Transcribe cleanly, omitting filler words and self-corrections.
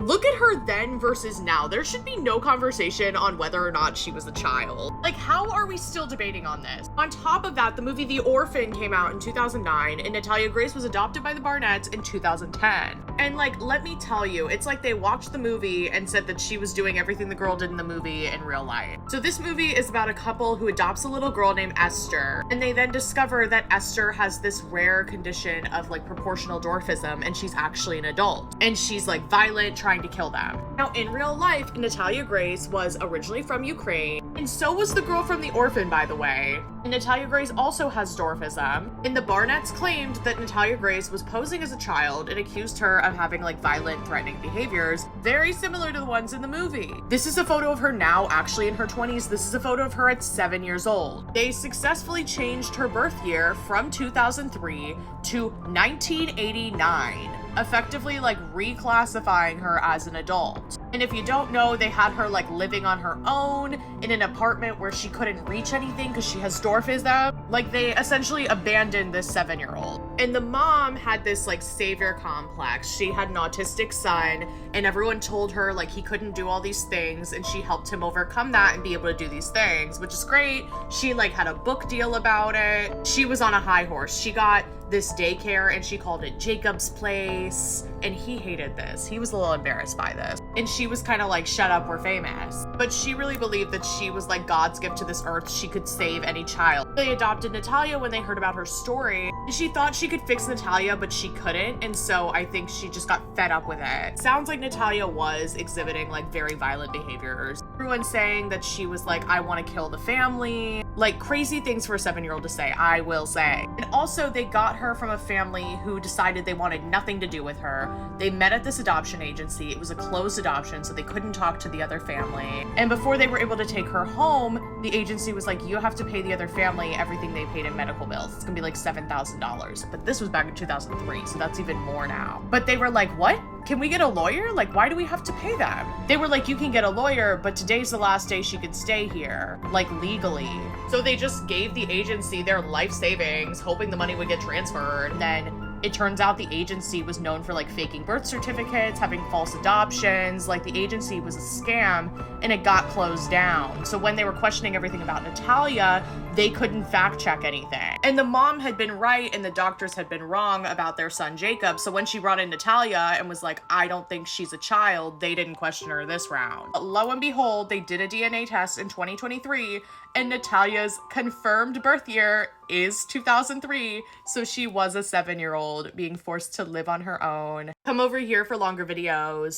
Look at her then versus now. There should be no conversation on whether or not she was a child. Like, how are we still debating on this? On top of that, the movie The Orphan came out in 2009, and Natalia Grace was adopted by the Barnetts in 2010. And like, let me tell you, it's like they watched the movie and said that she was doing everything the girl did in the movie in real life. So this movie is about a couple who adopts a little girl named Esther, and they then discover that Esther has this rare condition of like proportional dwarfism, and she's actually an adult. And she's like violent, trying to kill them. Now, in real life, Natalia Grace was originally from Ukraine, and so was the girl from The Orphan, by the way. And Natalia Grace also has dwarfism, and the Barnetts claimed that Natalia Grace was posing as a child and accused her of having like violent, threatening behaviors, very similar to the ones in the movie. This is a photo of her now, actually in her 20s. This is a photo of her at 7 years old. They successfully changed her birth year from 2003 to 1989. Effectively like reclassifying her as an adult. And if you don't know, they had her like living on her own in an apartment where she couldn't reach anything because she has dwarfism. Like, they essentially abandoned this 7-year-old. And the mom had this like savior complex. She had an autistic son, and everyone told her like he couldn't do all these things, and she helped him overcome that and be able to do these things, which is great. She like had a book deal about it. She was on a high horse. She got this daycare and she called it Jacob's Place, and he hated this. He was a little embarrassed by this, and she was kind of like, shut up, we're famous. But she really believed that she was like God's gift to this earth. She could save any child. They adopted Natalia when they heard about her story, and she thought she could fix Natalia, but she couldn't, and so I think she just got fed up with it. Sounds like Natalia was exhibiting like very violent behaviors. Everyone saying that she was like, I want to kill the family, like crazy things for a 7-year-old to say, I will say. And also they got her from a family who decided they wanted nothing to do with her. They met at this adoption agency. It was a closed adoption, so they couldn't talk to the other family. And before they were able to take her home, the agency was like, you have to pay the other family everything they paid in medical bills. It's gonna be like $7,000. But this was back in 2003, so that's even more now. But they were like, what? Can we get a lawyer? Like, why do we have to pay them? They were like, you can get a lawyer, but today's the last day she could stay here, like legally. So they just gave the agency their life savings, hoping the money would get transferred. And then it turns out the agency was known for like faking birth certificates, having false adoptions. Like, the agency was a scam, and it got closed down. So when they were questioning everything about Natalia, they couldn't fact check anything. And the mom had been right and the doctors had been wrong about their son Jacob. So when she brought in Natalia and was like, I don't think she's a child, they didn't question her this round. But lo and behold, they did a DNA test in 2023, and Natalia's confirmed birth year is 2003, so she was a 7-year-old being forced to live on her own. Come over here for longer videos.